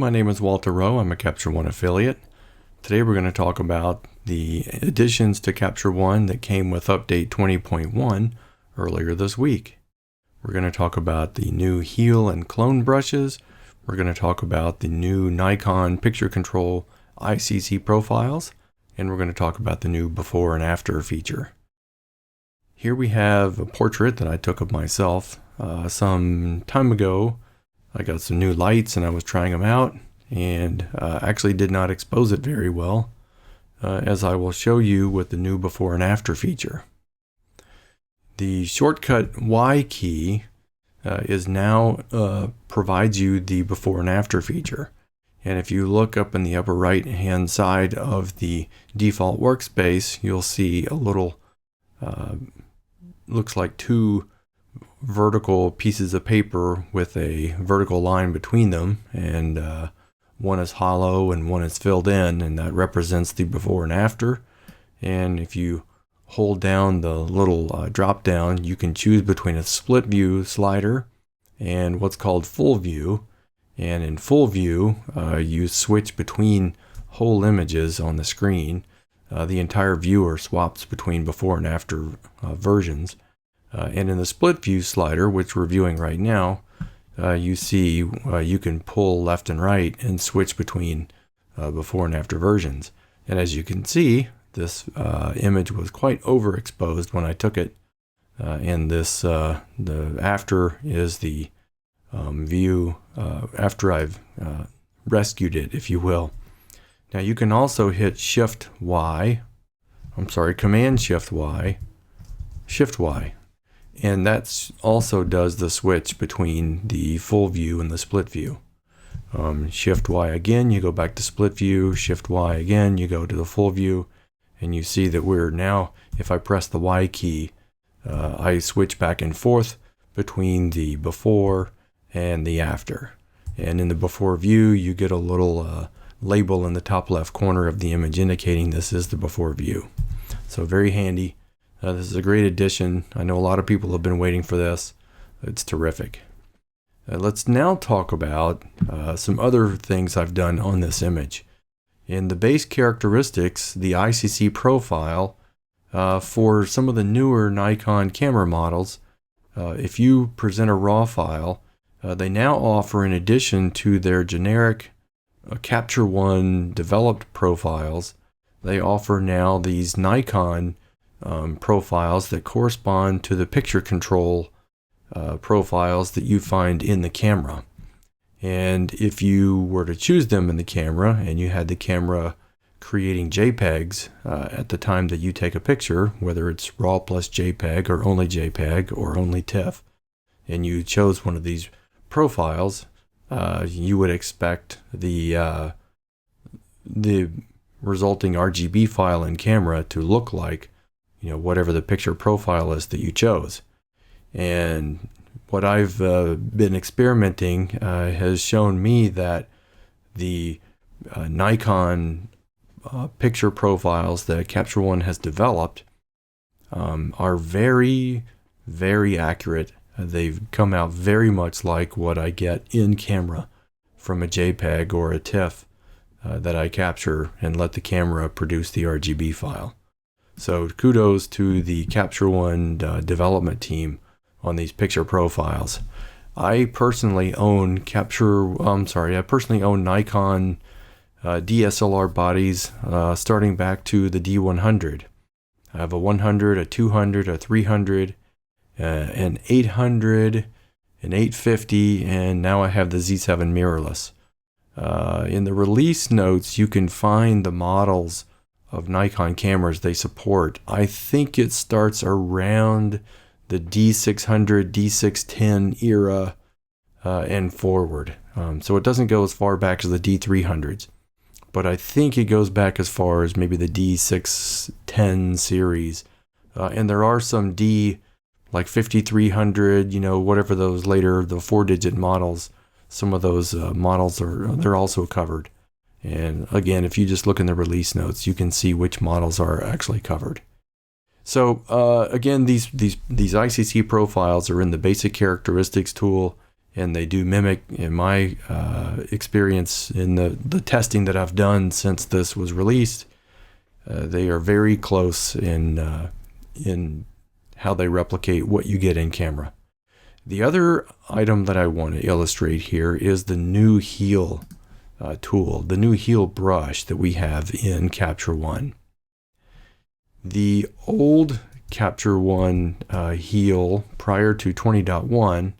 my name is Walter Rowe. I'm a Capture One affiliate. Today we're going to talk about the additions to Capture One that came with update 20.1 earlier this week. We're going to talk about the new heal and clone brushes. We're going to talk about the new Nikon picture control ICC profiles. And we're going to talk about the new before and after feature. Here we have a portrait that I took of myself some time ago. I got some new lights and I was trying them out and actually did not expose it very well, as I will show you with the new before and after feature. The shortcut Y key is now provides you the before and after feature. And if you look up in the upper right hand side of the default workspace, you'll see a little, looks like two vertical pieces of paper with a vertical line between them, and one is hollow and one is filled in, and that represents the before and after. And if you hold down the little drop down, you can choose between a split view slider and what's called full view. And in full view, you switch between whole images on the screen. The entire viewer swaps between before and after versions. And in the split view slider, which we're viewing right now, you see you can pull left and right and switch between before and after versions. And as you can see, this image was quite overexposed when I took it. And this, the after is the view after I've rescued it, if you will. Now you can also hit Command Shift Y, Shift Y. And that also does the switch between the full view and the split view. Shift Y again, you go back to split view. Shift Y again, you go to the full view. And you see that we're now, if I press the Y key, I switch back and forth between the before and the after. And in the before view, you get a little label in the top left corner of the image indicating this is the before view. So very handy. This is a great addition. I know a lot of people have been waiting for this. It's terrific. Let's now talk about some other things I've done on this image. In the base characteristics, the ICC profile for some of the newer Nikon camera models, if you present a RAW file, they now offer, in addition to their generic Capture One developed profiles, they offer now these Nikon profiles that correspond to the picture control profiles that you find in the camera. And if you were to choose them in the camera and you had the camera creating JPEGs at the time that you take a picture, whether it's RAW plus JPEG or only TIFF, and you chose one of these profiles, you would expect the resulting RGB file in camera to look like, whatever the picture profile is that you chose. And what I've been experimenting has shown me that the Nikon picture profiles that Capture One has developed are very, very accurate. They've come out very much like what I get in camera from a JPEG or a TIFF that I capture and let the camera produce the RGB file. So kudos to the Capture One development team on these picture profiles. I personally own Nikon DSLR bodies starting back to the D100. I have a 100, a 200, a 300, an 800, an 850, and now I have the Z7 mirrorless. In the release notes, you can find the models of Nikon cameras they support. I think it starts around the D600, D610 era and forward. So it doesn't go as far back as the D300s, but I think it goes back as far as maybe the D610 series. And there are some like 5300, whatever those later, the 4-digit models, some of those models they're also covered. And again, if you just look in the release notes, you can see which models are actually covered. So again, these ICC profiles are in the basic characteristics tool and they do mimic, in my experience in the testing that I've done since this was released, they are very close in how they replicate what you get in camera. The other item that I want to illustrate here is the new heel tool, the new heel brush that we have in Capture One. The old Capture One heel prior to 20.1,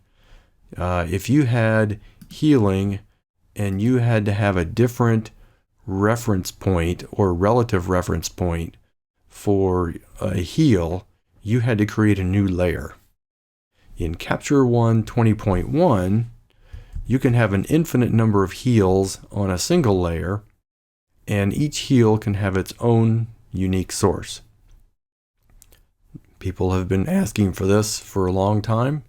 if you had healing and you had to have a different reference point or relative reference point for a heel, you had to create a new layer. In Capture One 20.1, you can have an infinite number of heels on a single layer, and each heel can have its own unique source. People have been asking for this for a long time.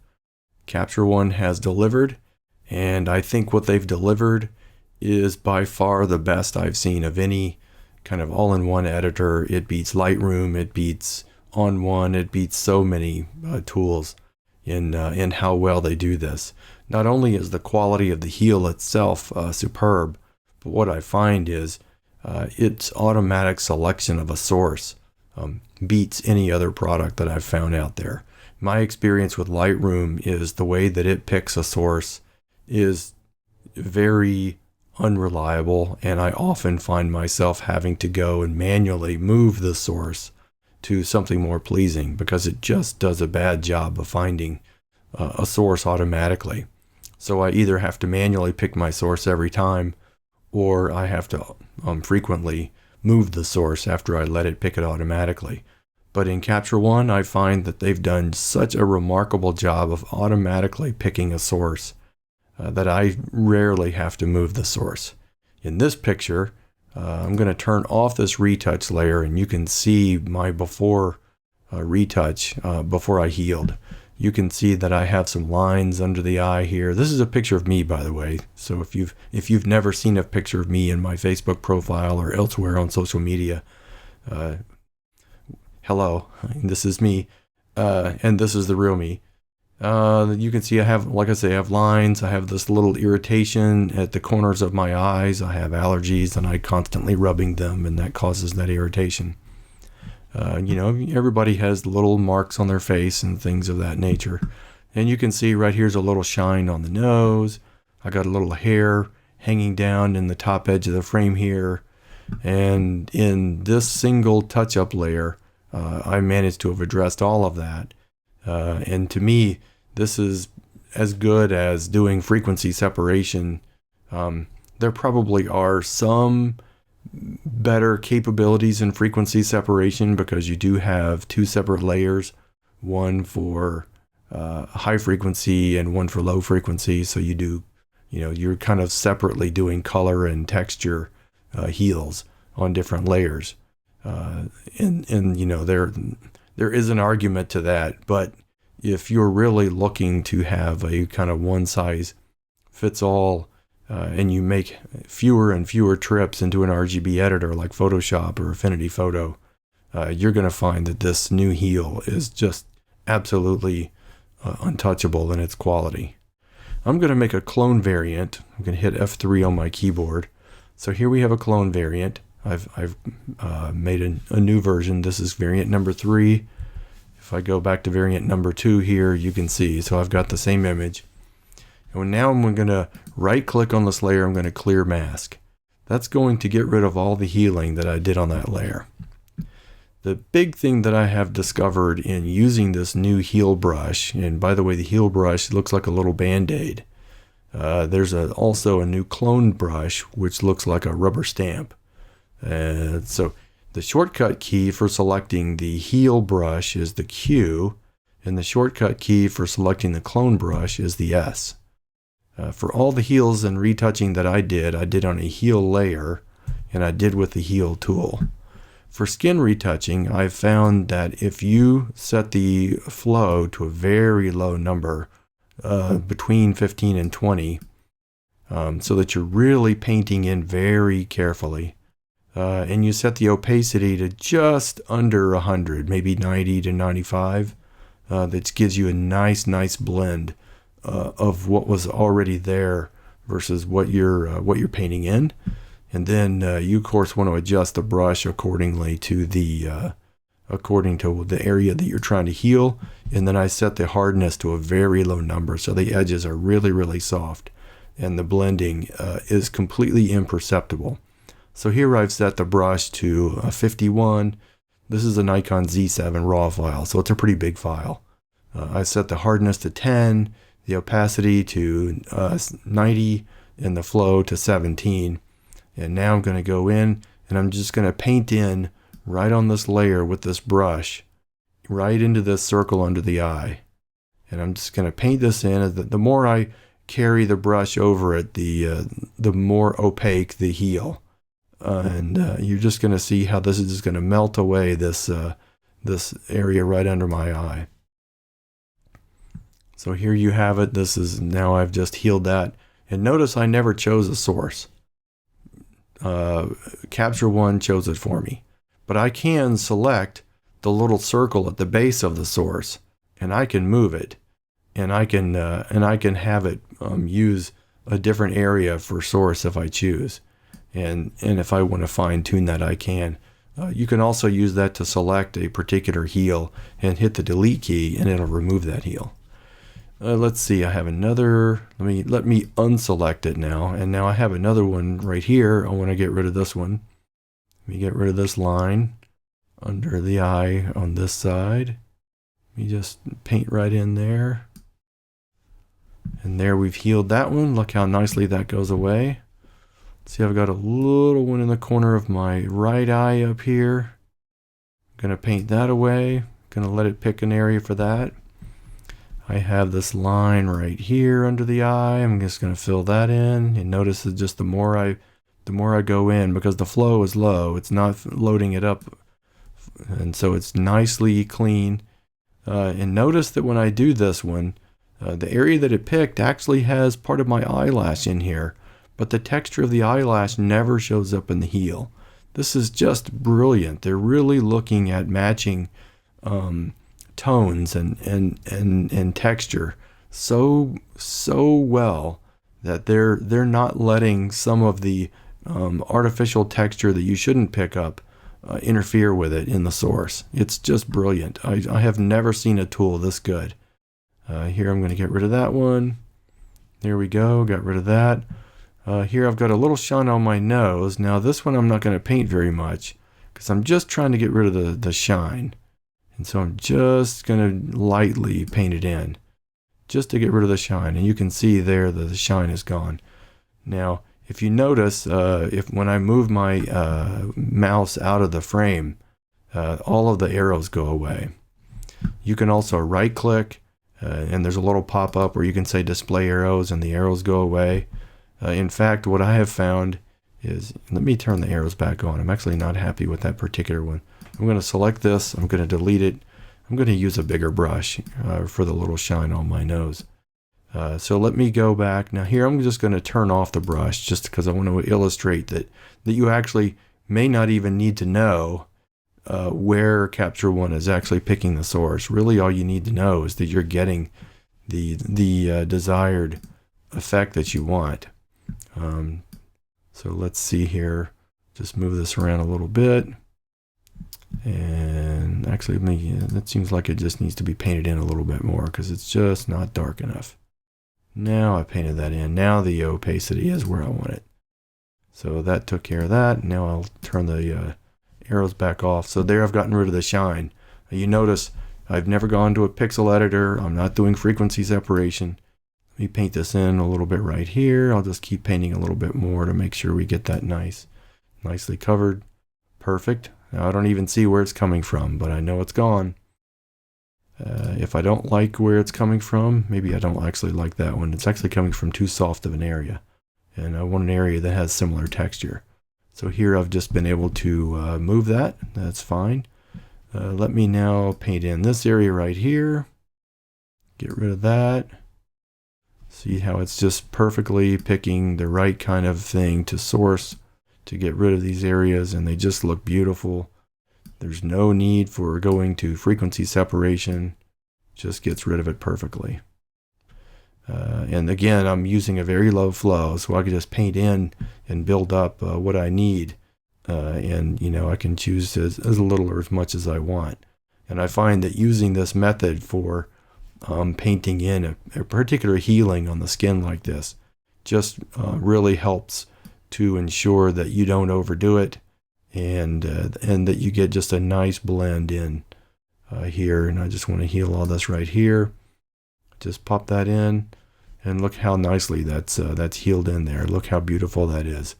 Capture One has delivered, and I think what they've delivered is by far the best I've seen of any kind of all-in-one editor. It beats Lightroom, it beats On1, it beats so many tools in how well they do this. Not only is the quality of the heel itself superb, but what I find is its automatic selection of a source beats any other product that I've found out there. My experience with Lightroom is the way that it picks a source is very unreliable, and I often find myself having to go and manually move the source to something more pleasing because it just does a bad job of finding a source automatically. So I either have to manually pick my source every time, or I have to frequently move the source after I let it pick it automatically. But in Capture One, I find that they've done such a remarkable job of automatically picking a source that I rarely have to move the source. In this picture, I'm going to turn off this retouch layer, and you can see my before retouch before I healed. You can see that I have some lines under the eye here. This is a picture of me, by the way. So if you've never seen a picture of me in my Facebook profile or elsewhere on social media, hello, this is me, and this is the real me. You can see I have, like I say, I have lines. I have this little irritation at the corners of my eyes. I have allergies, and I constantly rubbing them, and that causes that irritation. Everybody has little marks on their face and things of that nature. And you can see right here's a little shine on the nose. I got a little hair hanging down in the top edge of the frame here. And in this single touch-up layer, I managed to have addressed all of that. And to me, this is as good as doing frequency separation. There probably are some better capabilities in frequency separation because you do have two separate layers, one for high frequency and one for low frequency. So you do, you're kind of separately doing color and texture heals on different layers. There is an argument to that, but if you're really looking to have a kind of one size fits all, and you make fewer and fewer trips into an RGB editor like Photoshop or Affinity Photo, you're going to find that this new heel is just absolutely untouchable in its quality. I'm going to make a clone variant. I'm going to hit F3 on my keyboard. So here we have a clone variant. I've made a new version. This is variant number 3. If I go back to variant number 2 here, you can see. So I've got the same image. And now I'm going to right click on this layer. I'm going to clear mask. That's going to get rid of all the healing that I did on that layer. The big thing that I have discovered in using this new heel brush, and by the way, the heel brush looks like a little band-aid. There's also a new clone brush, which looks like a rubber stamp. So the shortcut key for selecting the heel brush is the Q, and the shortcut key for selecting the clone brush is the S. For all the heels and retouching that I did on a heel layer, and I did with the heel tool. For skin retouching, I've found that if you set the flow to a very low number, between 15 and 20, so that you're really painting in very carefully, and you set the opacity to just under 100, maybe 90 to 95, that gives you a nice blend of what was already there versus what you're painting in. And then you of course want to adjust the brush accordingly to according to the area that you're trying to heal. And then I set the hardness to a very low number, so the edges are really, really soft, and the blending is completely imperceptible. So here I've set the brush to 51. This is a Nikon Z7 RAW file, so it's a pretty big file. I set the hardness to 10, the opacity to 90, and the flow to 17. And now I'm going to go in and I'm just going to paint in right on this layer with this brush, right into this circle under the eye. And I'm just going to paint this in. The more I carry the brush over it, the more opaque the heel. And you're just going to see how this is just going to melt away this area right under my eye. So here you have it. This is, now I've just healed that. And notice I never chose a source. Capture One chose it for me. But I can select the little circle at the base of the source, and I can move it, and I can have it use a different area for source if I choose. And if I want to fine tune that, I can. You can also use that to select a particular heel and hit the delete key, and it'll remove that heel. Let's see, I have another, let me unselect it now, and now I have another one right here. I want to get rid of this one. Let me get rid of this line under the eye on this side. Let me just paint right in there. And there, we've healed that one. Look how nicely that goes away. See, I've got a little one in the corner of my right eye up here. I'm going to paint that away. Going to let it pick an area for that. I have this line right here under the eye. I'm just going to fill that in. And notice that just the more I go in, because the flow is low, it's not loading it up. And so it's nicely clean. And notice that when I do this one, the area that it picked actually has part of my eyelash in here, but the texture of the eyelash never shows up in the heel. This is just brilliant. They're really looking at matching tones and texture so well that they're not letting some of the artificial texture that you shouldn't pick up interfere with it in the source. It's just brilliant. I have never seen a tool this good. Here I'm going to get rid of that one. There we go, got rid of that. Here I've got a little shine on my nose. Now this one I'm not going to paint very much because I'm just trying to get rid of the shine. And so I'm just going to lightly paint it in just to get rid of the shine. And you can see there that the shine is gone. Now, if you notice, when I move my mouse out of the frame, all of the arrows go away. You can also right click and there's a little pop-up where you can say display arrows and the arrows go away. In fact, what I have found is, let me turn the arrows back on. I'm actually not happy with that particular one. I'm going to select this. I'm going to delete it. I'm going to use a bigger brush for the little shine on my nose. So let me go back. Now here I'm just going to turn off the brush just because I want to illustrate that you actually may not even need to know where Capture One is actually picking the source. Really all you need to know is that you're getting the desired effect that you want. So let's see here. Just move this around a little bit. And actually, that seems like it just needs to be painted in a little bit more because it's just not dark enough. Now I painted that in. Now the opacity is where I want it. So that took care of that. Now I'll turn the arrows back off. So there I've gotten rid of the shine. You notice I've never gone to a pixel editor. I'm not doing frequency separation. Let me paint this in a little bit right here. I'll just keep painting a little bit more to make sure we get that nicely covered. Perfect. Now I don't even see where it's coming from, but I know it's gone. If I don't like where it's coming from, maybe I don't actually like that one. It's actually coming from too soft of an area. And I want an area that has similar texture. So here I've just been able to move that. That's fine. Let me now paint in this area right here. Get rid of that. See how it's just perfectly picking the right kind of thing to source to get rid of these areas, and they just look beautiful. There's no need for going to frequency separation. Just gets rid of it perfectly. And again, I'm using a very low flow, so I can just paint in and build up what I need. And I can choose as little or as much as I want. And I find that using this method for painting in a particular healing on the skin like this just really helps to ensure that you don't overdo it, and that you get just a nice blend in here. And I just want to heal all this right here. Just pop that in, and look how nicely that's healed in there. Look how beautiful that is.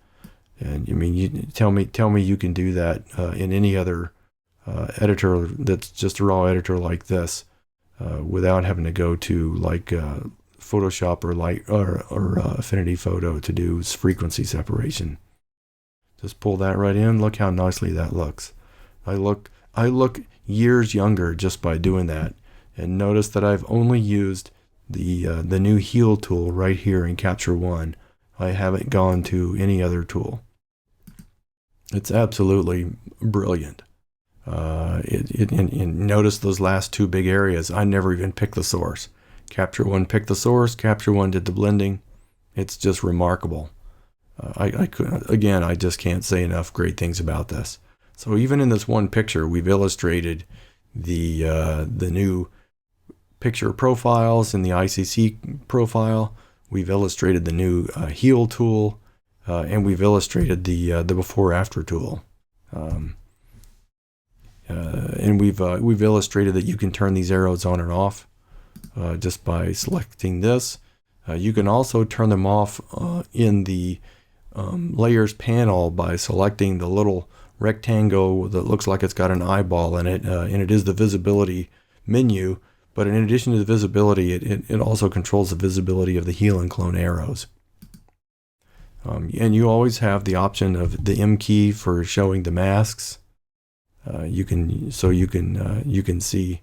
And I mean, you tell me you can do that in any other editor that's just a raw editor like this, without having to go to like Photoshop or Affinity Photo to do frequency separation. Just pull that right in. Look how nicely that looks. I look years younger just by doing that. And notice that I've only used the new heal tool right here in Capture One. I haven't gone to any other tool. It's absolutely brilliant. And notice those last two big areas. I never even picked the source. Capture One picked the source. Capture One did the blending. It's just remarkable. I just can't say enough great things about this. So even in this one picture, we've illustrated the new picture profiles in the ICC profile. We've illustrated the new heal tool, and we've illustrated the before after tool. And we've illustrated that you can turn these arrows on and off just by selecting this. You can also turn them off in the layers panel by selecting the little rectangle that looks like it's got an eyeball in it, and it is the visibility menu. But in addition to the visibility, it also controls the visibility of the heal and clone arrows. And you always have the option of the M key for showing the masks. You can see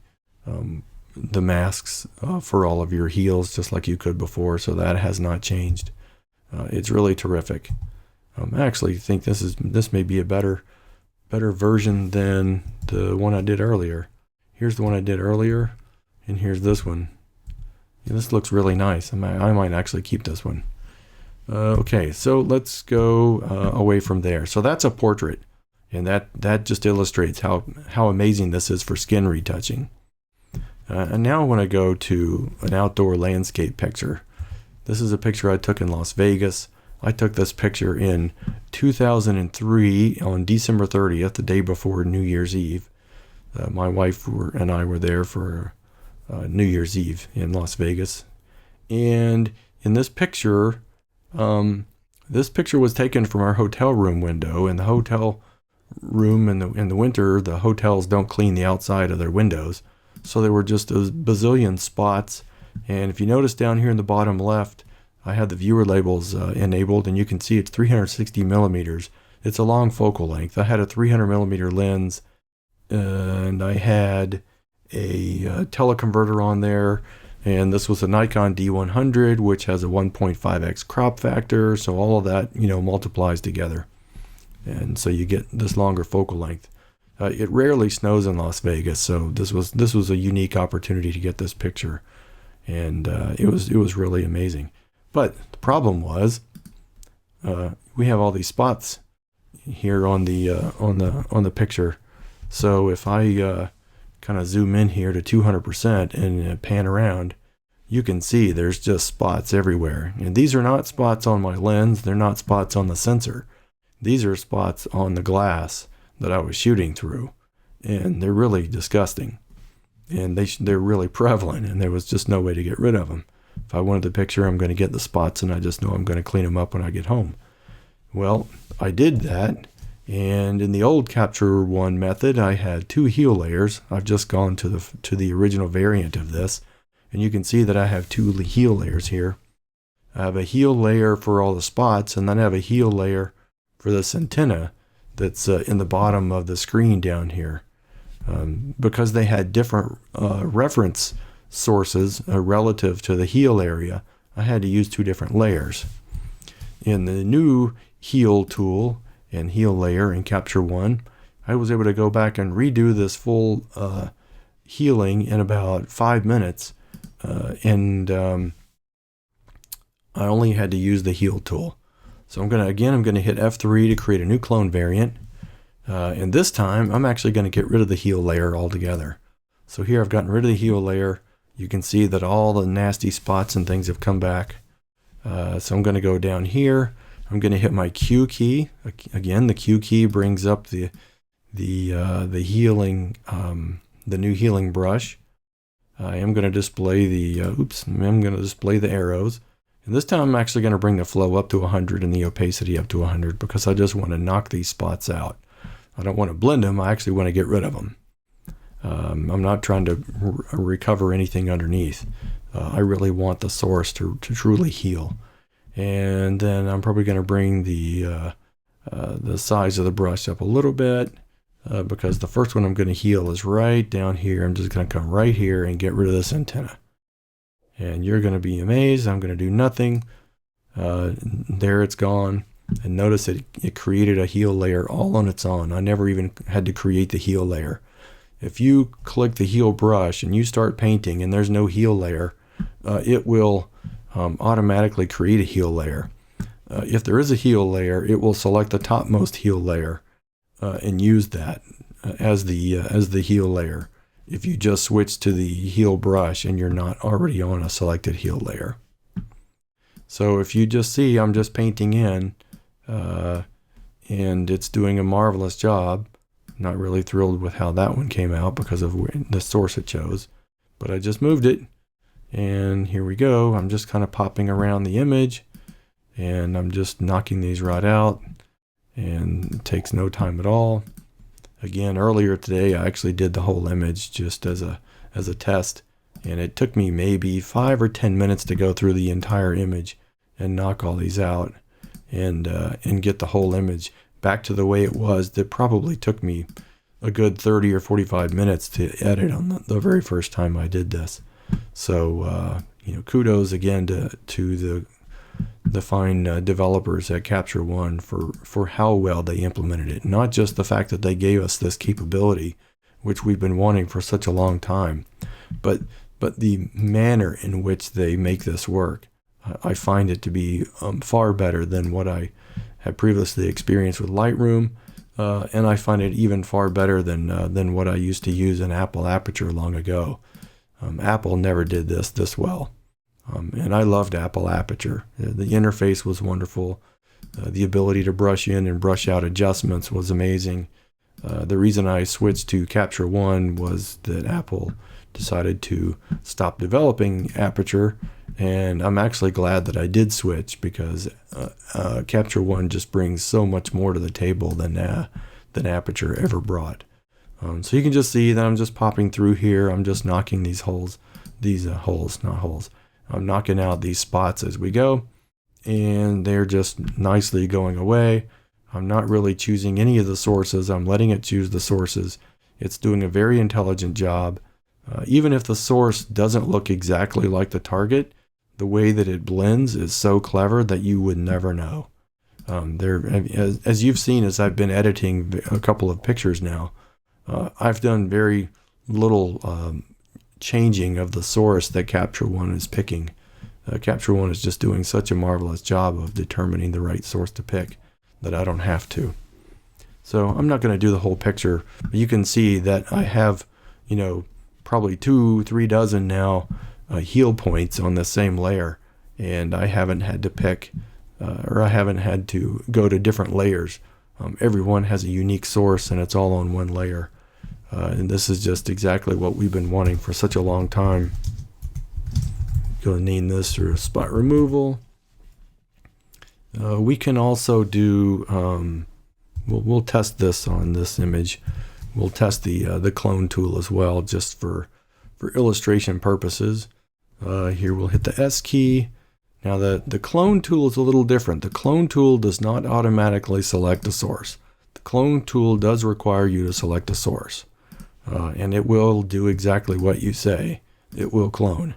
the masks for all of your heals just like you could before. So that has not changed. It's really terrific. I actually think this may be a better version than the one I did earlier. Here's the one I did earlier, and here's this one. Yeah, this looks really nice. I might actually keep this one. Okay, so let's go away from there. So that's a portrait, and that just illustrates how amazing this is for skin retouching. And now I want to go to an outdoor landscape picture. This is a picture I took in Las Vegas. I took this picture in 2003 on December 30th, the day before New Year's Eve. My wife and I were there for New Year's Eve in Las Vegas. And in this picture was taken from our hotel room window. In the hotel room in the winter, the hotels don't clean the outside of their windows. So there were just a bazillion spots. And if you notice down here in the bottom left, I had the viewer labels enabled, and you can see it's 360 millimeters. It's a long focal length. I had a 300 millimeter lens, and I had a teleconverter on there, and this was a Nikon D100, which has a 1.5x crop factor, so all of that multiplies together, and so you get this longer focal length. It rarely snows in Las Vegas, so this was a unique opportunity to get this picture, and it was really amazing. But the problem was we have all these spots here on the picture. So if I kind of zoom in here to 200% and pan around, you can see there's just spots everywhere. And these are not spots on my lens. They're not spots on the sensor. These are spots on the glass that I was shooting through. And they're really disgusting. And they're really prevalent, and there was just no way to get rid of them. If I wanted the picture, I'm going to get the spots, and I just know I'm going to clean them up when I get home. Well, I did that, and in the old Capture One method, I had 2 heal layers. I've just gone to the original variant of this, and you can see that I have 2 heal layers here. I have a heal layer for all the spots, and then I have a heal layer for this antenna that's in the bottom of the screen down here. Because they had different reference sources relative to the heal area, I had to use 2 different layers. In the new heal tool and heal layer in Capture One, I was able to go back and redo this full healing in about 5 minutes, and I only had to use the heal tool. So I'm going to hit F3 to create a new clone variant. And this time I'm actually going to get rid of the heal layer altogether. So here I've gotten rid of the heal layer. You can see that all the nasty spots and things have come back. So I'm going to go down here. I'm going to hit my Q key. Again, the Q key brings up the healing, the new healing brush. I am going to display the arrows. And this time I'm actually going to bring the flow up to 100 and the opacity up to 100 because I just want to knock these spots out. I don't want to blend them. I actually want to get rid of them. I'm not trying to recover anything underneath. I really want the source to truly heal. And then I'm probably going to bring the size of the brush up a little bit because the first one I'm going to heal is right down here. I'm just going to come right here and get rid of this antenna. And you're going to be amazed. I'm going to do nothing. There it's gone. And notice it created a heal layer all on its own. I never even had to create the heal layer. If you click the heal brush and you start painting and there's no heal layer, it will automatically create a heal layer. If there is a heal layer, it will select the topmost heal layer and use that as the heal layer. If you just switch to the heal brush and you're not already on a selected heal layer. So if you just see, I'm just painting in, and it's doing a marvelous job. Not really thrilled with how that one came out because of the source it chose, but I just moved it, and here we go. I'm just kind of popping around the image, and I'm just knocking these right out, and it takes no time at all. Again, earlier today, I actually did the whole image just as a test, and it took me maybe 5 or 10 minutes to go through the entire image and knock all these out and get the whole image back to the way it was. That probably took me a good 30 or 45 minutes to edit on the very first time I did this. So, kudos again to the fine developers at Capture One for how well they implemented it. Not just the fact that they gave us this capability, which we've been wanting for such a long time, but the manner in which they make this work. I find it to be far better than what I had previously experienced with Lightroom, and I find it even far better than what I used to use in Apple Aperture long ago. Apple never did this well. And I loved Apple Aperture. The interface was wonderful. The ability to brush in and brush out adjustments was amazing. The reason I switched to Capture One was that Apple decided to stop developing Aperture, and I'm actually glad that I did switch because Capture One just brings so much more to the table than Aperture ever brought. So you can just see that I'm just popping through here. I'm just knocking these holes, not holes. I'm knocking out these spots as we go, and they're just nicely going away. I'm not really choosing any of the sources. I'm letting it choose the sources. It's doing a very intelligent job. Even if the source doesn't look exactly like the target, the way that it blends is so clever that you would never know. As you've seen, as I've been editing a couple of pictures now, I've done very little changing of the source that Capture One is picking. Capture One is just doing such a marvelous job of determining the right source to pick that I don't have to. So I'm not going to do the whole picture, but you can see that I have, probably 2-3 dozen now heal points on the same layer, and I haven't had to pick, or I haven't had to go to different layers. Everyone has a unique source, and it's all on one layer. And this is just exactly what we've been wanting for such a long time. Going to name this through spot removal. We can also do, we'll test this on this image. We'll test the clone tool as well, just for illustration purposes. Here we'll hit the S key. Now the clone tool is a little different. The clone tool does not automatically select a source. The clone tool does require you to select a source. And it will do exactly what you say. It will clone.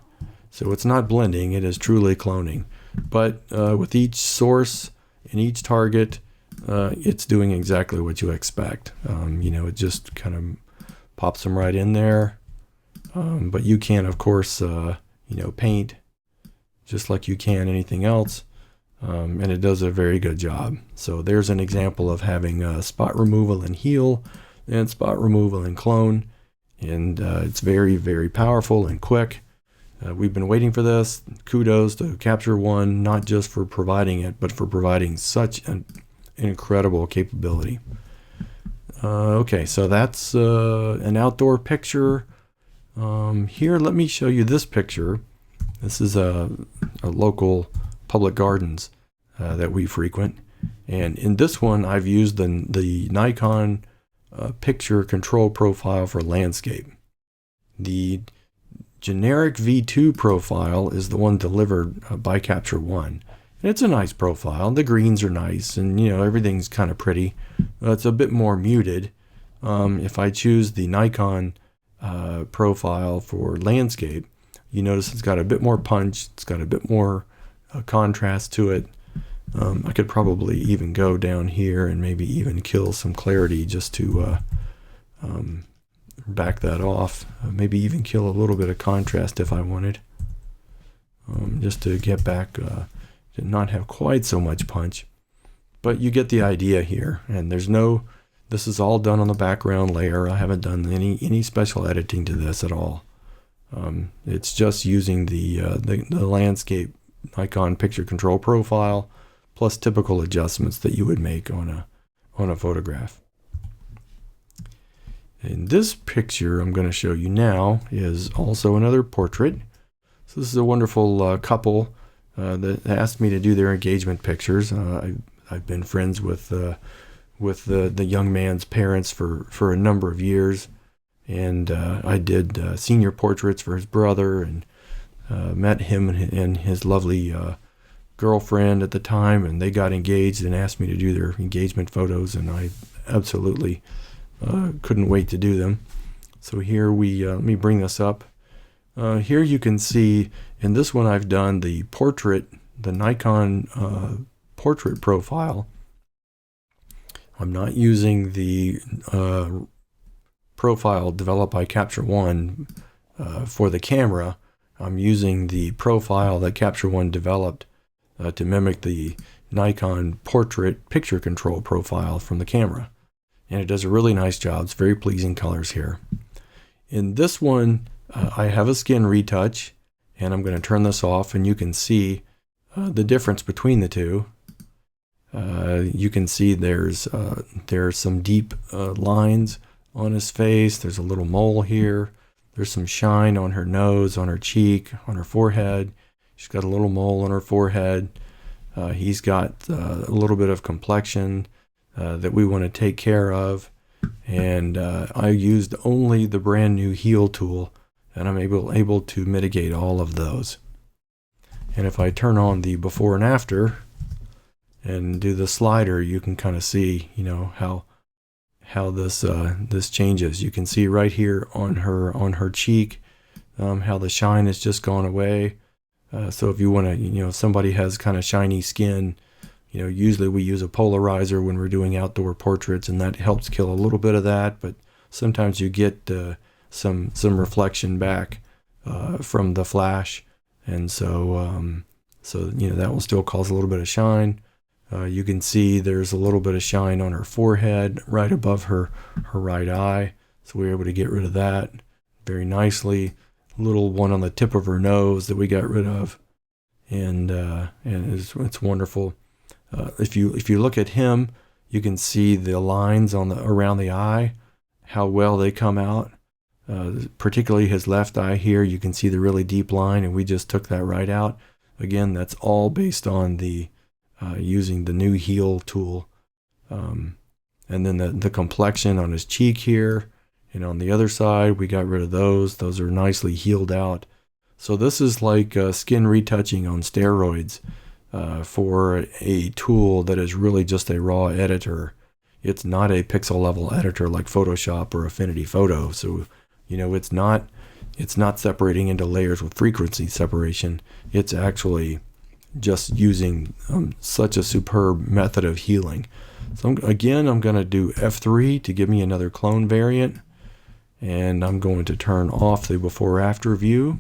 So it's not blending, it is truly cloning. But with each source and each target, it's doing exactly what you expect. It just kind of pops them right in there. But you can, of course, paint just like you can anything else. And it does a very good job. So there's an example of having spot removal and heal and spot removal and clone. And it's very, very powerful and quick. We've been waiting for this. Kudos to Capture One, not just for providing it, but for providing such an incredible capability. Okay, so that's an outdoor picture. Here, let me show you this picture. This is a local public gardens that we frequent. And in this one, I've used the Nikon picture control profile for landscape. The generic V2 profile is the one delivered by Capture One. And it's a nice profile. The greens are nice, and everything's kind of pretty. It's a bit more muted. If I choose the Nikon profile for landscape, you notice it's got a bit more punch. It's got a bit more contrast to it. I could probably even go down here and maybe even kill some clarity just to back that off. Maybe even kill a little bit of contrast if I wanted, just to get back to not have quite so much punch. But you get the idea here. And this is all done on the background layer. I haven't done any special editing to this at all. It's just using the landscape Nikon picture control profile plus typical adjustments that you would make on a photograph. And this picture I'm going to show you now is also another portrait. So this is a wonderful couple that asked me to do their engagement pictures. I've been friends with the young man's parents for a number of years, and I did senior portraits for his brother, and met him and his lovely girlfriend at the time, and they got engaged and asked me to do their engagement photos, and I absolutely couldn't wait to do them. So here let me bring this up. Here you can see, in this one I've done the Nikon portrait profile. I'm not using the profile developed by Capture One for the camera. I'm using the profile that Capture One developed to mimic the Nikon portrait picture control profile from the camera. And it does a really nice job. It's very pleasing colors here. In this one, I have a skin retouch, and I'm going to turn this off, and you can see the difference between the two. You can see there's some deep lines on his face. There's a little mole here. There's some shine on her nose, on her cheek, on her forehead. She's got a little mole on her forehead. He's got a little bit of complexion that we want to take care of. And I used only the brand new heal tool, and I'm able to mitigate all of those. And if I turn on the before and after and do the slider, you can kind of see, how this changes. You can see right here on her cheek, how the shine has just gone away. So if you want to, if somebody has kind of shiny skin, usually we use a polarizer when we're doing outdoor portraits, and that helps kill a little bit of that. But sometimes you get some reflection back from the flash, and so that will still cause a little bit of shine. You can see there's a little bit of shine on her forehead right above her right eye. So we were able to get rid of that very nicely. A little one on the tip of her nose that we got rid of. And it's wonderful. If you look at him, you can see the lines around the eye, how well they come out. Particularly his left eye here, you can see the really deep line, and we just took that right out. Again, that's all based on the using the new heal tool. And then the complexion on his cheek here, and on the other side, we got rid of those. Those are nicely healed out. So this is like skin retouching on steroids for a tool that is really just a raw editor. It's not a pixel level editor like Photoshop or Affinity Photo. So, it's not separating into layers with frequency separation. It's actually just using such a superb method of healing. So I'm going to do F3 to give me another clone variant, and I'm going to turn off the before after view,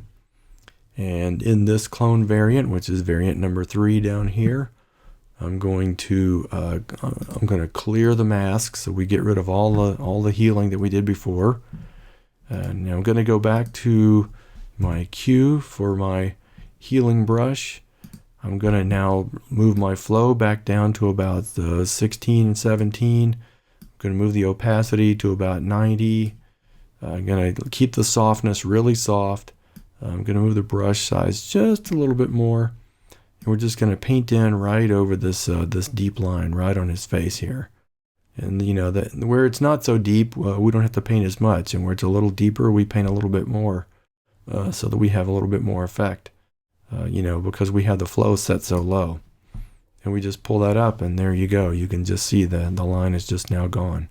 And in this clone variant, which is variant number 3 down here, I'm going to clear the mask so we get rid of all the healing that we did before. And now I'm going to go back to my cue for my healing brush. I'm going to now move my flow back down to about 16 and 17. I'm going to move the opacity to about 90. I'm going to keep the softness really soft. I'm going to move the brush size just a little bit more. And we're just going to paint in right over this this deep line right on his face here. And you know, that where it's not so deep, we don't have to paint as much. And where it's a little deeper, we paint a little bit more so that we have a little bit more effect. You know, because we have the flow set so low. And we just pull that up and there you go. You can just see the line is just now gone.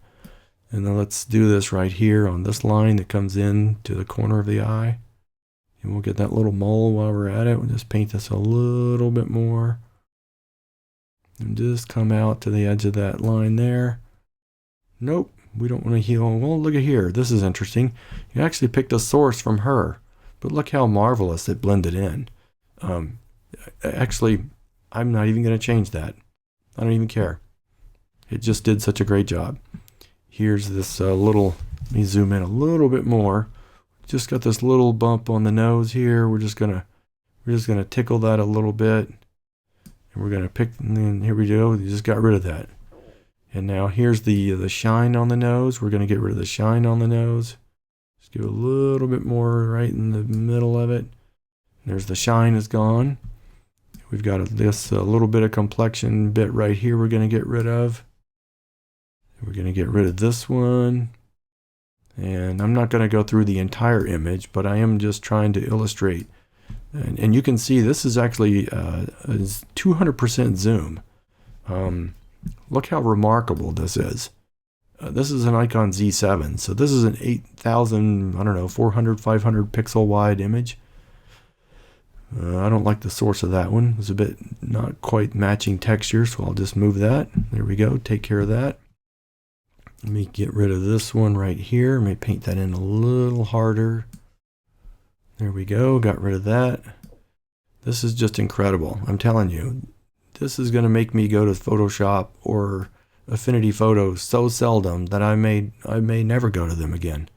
And then let's do this right here on this line that comes in to the corner of the eye. And we'll get that little mole while we're at it. We'll just paint this a little bit more. And just come out to the edge of that line there. Nope, we don't want to heal. Well, look at here. This is interesting. You actually picked a source from her. But look how marvelous it blended in. Actually, I'm not even going to change that. I don't even care. It just did such a great job. Here's this little, let me zoom in a little bit more. Just got this little bump on the nose here. We're just gonna tickle that a little bit. And we're gonna pick, and then here we go. We just got rid of that. And now here's the shine on the nose. We're gonna get rid of the shine on the nose. Just give a little bit more right in the middle of it. There's the shine is gone. We've got this little bit of complexion bit right here we're going to get rid of. We're going to get rid of this one. And I'm not going to go through the entire image, but I am just trying to illustrate. And you can see this is actually 200% zoom. Look how remarkable this is. This is a Nikon Z7. So this is an 8,000, I don't know, 400, 500 pixel wide image. I don't like the source of that one. It's a bit not quite matching texture, so I'll just move that. There we go. Take care of that. Let me get rid of this one right here. Let me paint that in a little harder. There we go. Got rid of that. This is just incredible. I'm telling you, this is going to make me go to Photoshop or Affinity Photos so seldom that I may never go to them again.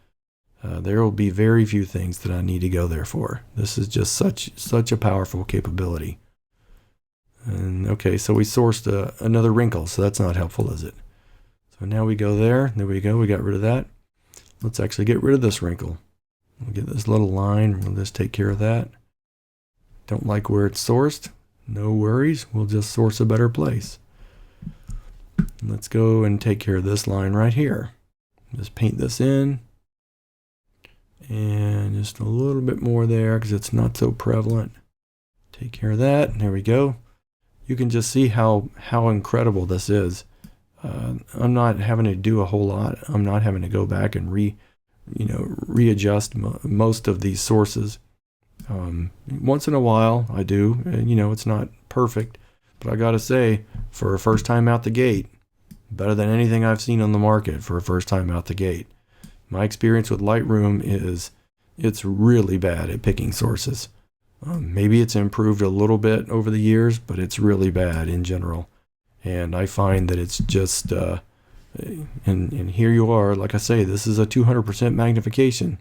There will be very few things that I need to go there for. This is just such a powerful capability. And okay, so we sourced another wrinkle, so that's not helpful, is it? So now we go there. There we go. We got rid of that. Let's actually get rid of this wrinkle. We'll get this little line. We'll just take care of that. Don't like where it's sourced? No worries. We'll just source a better place. Let's go and take care of this line right here. Just paint this in. And just a little bit more there because it's not so prevalent. Take care of that. There we go. You can just see how incredible this is. I'm not having to do a whole lot. I'm not having to go back and readjust most of these sources. Once in a while I do, and it's not perfect, but I gotta say, for a first time out the gate, better than anything I've seen on the market for a first time out the gate. My experience with Lightroom is it's really bad at picking sources. Maybe it's improved a little bit over the years, but it's really bad in general. And I find that it's just, and here you are, like I say, this is a 200% magnification.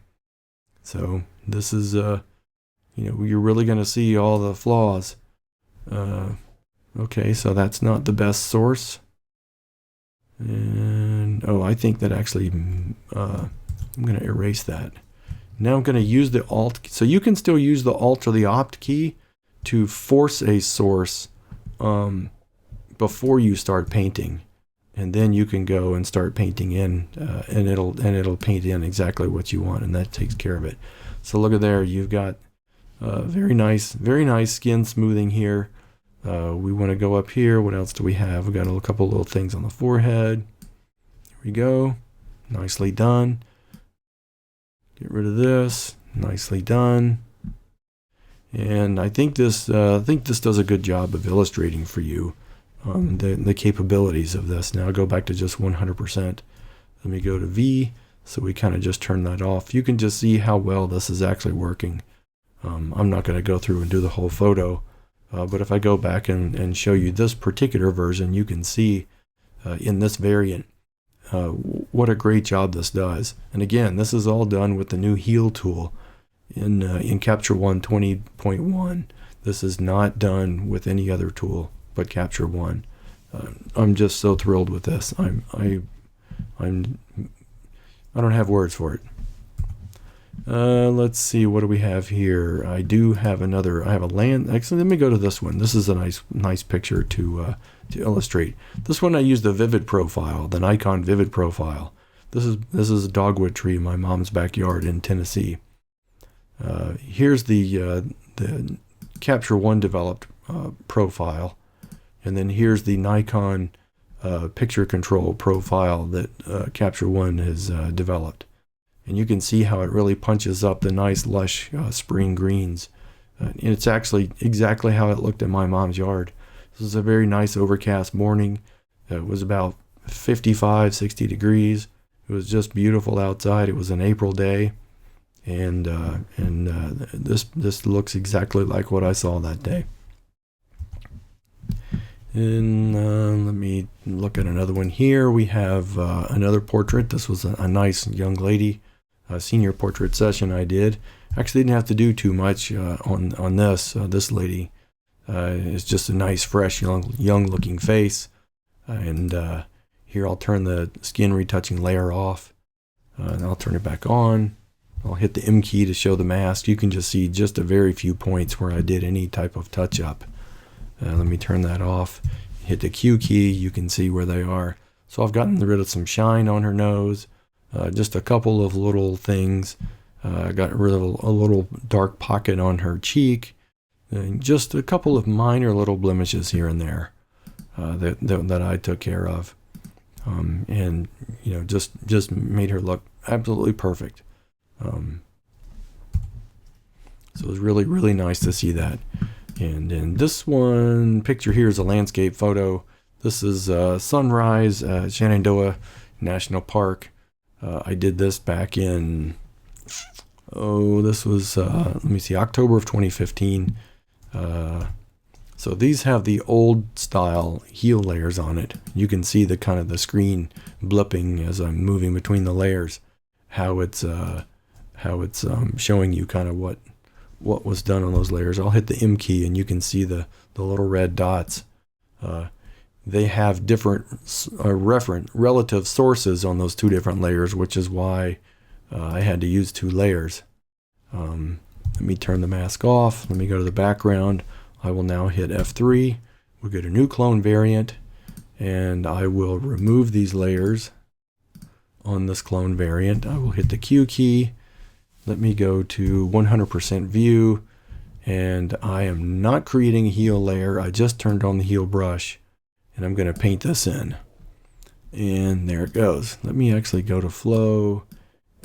So this is, you're really going to see all the flaws. Okay, so that's not the best source. And, I think that actually, I'm going to erase that. Now I'm going to use the Alt. So you can still use the Alt or the Opt key to force a source before you start painting. And then you can go and start painting in, and it'll paint in exactly what you want, and that takes care of it. So look at there, you've got very nice skin smoothing here. We want to go up here. What else do we have? We got a couple little things on the forehead. Here we go. Nicely done. Get rid of this. Nicely done. And I think this does a good job of illustrating for you the capabilities of this. Now I'll go back to just 100%. Let me go to V. So we kind of just turn that off. You can just see how well this is actually working. I'm not going to go through and do the whole photo, but if I go back and show you this particular version, you can see in this variant what a great job this does. And again, this is all done with the new Heal tool in Capture One 20.1. This is not done with any other tool but Capture One. I'm just so thrilled with this. I don't have words for it. Let's see, what do we have here? I have a land. Actually, let me go to this one. This is a nice picture to illustrate. This one I used the Vivid profile, the Nikon Vivid profile. This is a dogwood tree in my mom's backyard in Tennessee. Here's the Capture One developed profile, and then here's the Nikon picture control profile that Capture One has developed. And you can see how it really punches up the nice lush spring greens. And it's actually exactly how it looked in my mom's yard. This was a very nice overcast morning. It was about 55, 60 degrees. It was just beautiful outside. It was an April day. And this looks exactly like what I saw that day. And let me look at another one here. We have another portrait. This was a nice young lady. Senior portrait session I did. Actually didn't have to do too much on this. This lady is just a nice, fresh, young looking face. And here I'll turn the skin retouching layer off. And I'll turn it back on. I'll hit the M key to show the mask. You can just see just a very few points where I did any type of touch up. Let me turn that off. Hit the Q key. You can see where they are. So I've gotten rid of some shine on her nose. Just a couple of little things. Got rid of a little dark pocket on her cheek. And just a couple of minor little blemishes here and there that I took care of. And just made her look absolutely perfect. So it was really, really nice to see that. And then this one picture here is a landscape photo. This is sunrise at Shenandoah National Park. I did this back in, this was, let me see, October of 2015. So these have the old style Heal layers on it. You can see the kind of the screen blipping as I'm moving between the layers, how it's showing you kind of what was done on those layers. I'll hit the M key and you can see the little red dots. They have different relative sources on those two different layers, which is why I had to use two layers. Let me turn the mask off. Let me go to the background. I will now hit F3. We'll get a new clone variant, and I will remove these layers on this clone variant. I will hit the Q key. Let me go to 100% view, and I am not creating a Heal layer. I just turned on the Heal brush. And I'm going to paint this in. And there it goes. Let me actually go to flow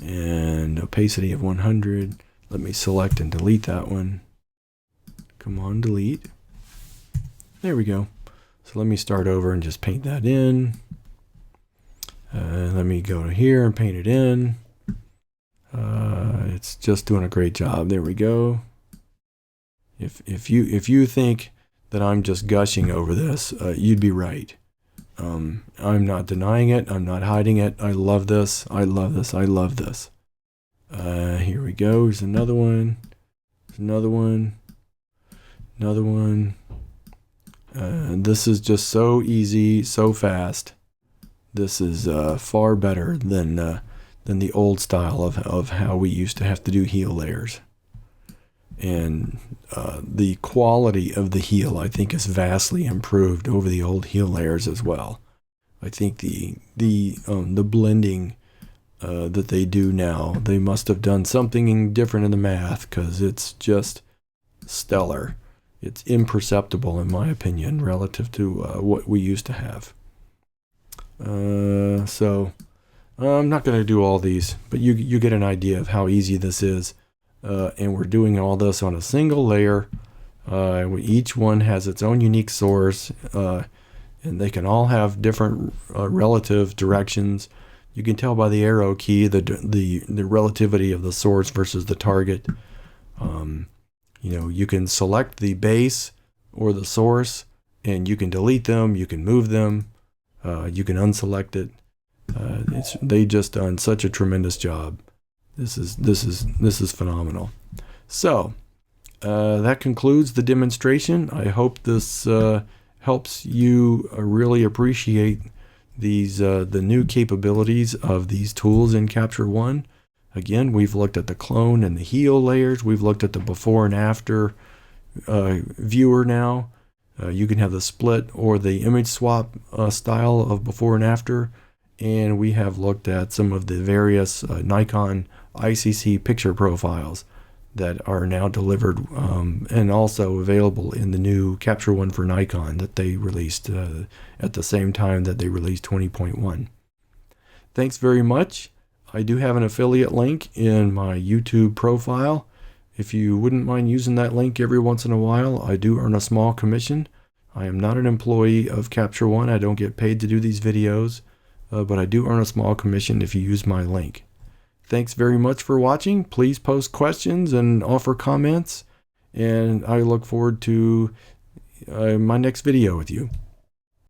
and opacity of 100. Let me select and delete that one. Come on, delete. There we go. So let me start over and just paint that in. Let me go to here and paint it in. It's just doing a great job. There we go. If you think that I'm just gushing over this, you'd be right. I'm not denying it. I'm not hiding it. I love this. I love this. I love this. Here we go. Here's another one. There's another one. Another one. This is just so easy, so fast. This is far better than the old style of how we used to have to do Heal layers. And the quality of the Heal, I think, is vastly improved over the old Heal layers as well. I think the blending that they do now, they must have done something different in the math, because it's just stellar. It's imperceptible, in my opinion, relative to what we used to have. So I'm not going to do all these, but you get an idea of how easy this is. And we're doing all this on a single layer. Each one has its own unique source, and they can all have different relative directions. You can tell by the arrow key the relativity of the source versus the target. You can select the base or the source, and you can delete them, you can move them, you can unselect it. They just done such a tremendous job. This is phenomenal. So that concludes the demonstration. I hope this helps you really appreciate the new capabilities of these tools in Capture One. Again, we've looked at the clone and the heal layers. We've looked at the before and after viewer now. You can have the split or the image swap style of before and after. And we have looked at some of the various Nikon ICC picture profiles that are now delivered and also available in the new Capture One for Nikon that they released at the same time that they released 20.1. Thanks very much. I do have an affiliate link in my YouTube profile. If you wouldn't mind using that link every once in a while, I do earn a small commission. I am not an employee of Capture One. I don't get paid to do these videos, but I do earn a small commission if you use my link. Thanks very much for watching. Please post questions and offer comments, and I look forward to my next video with you.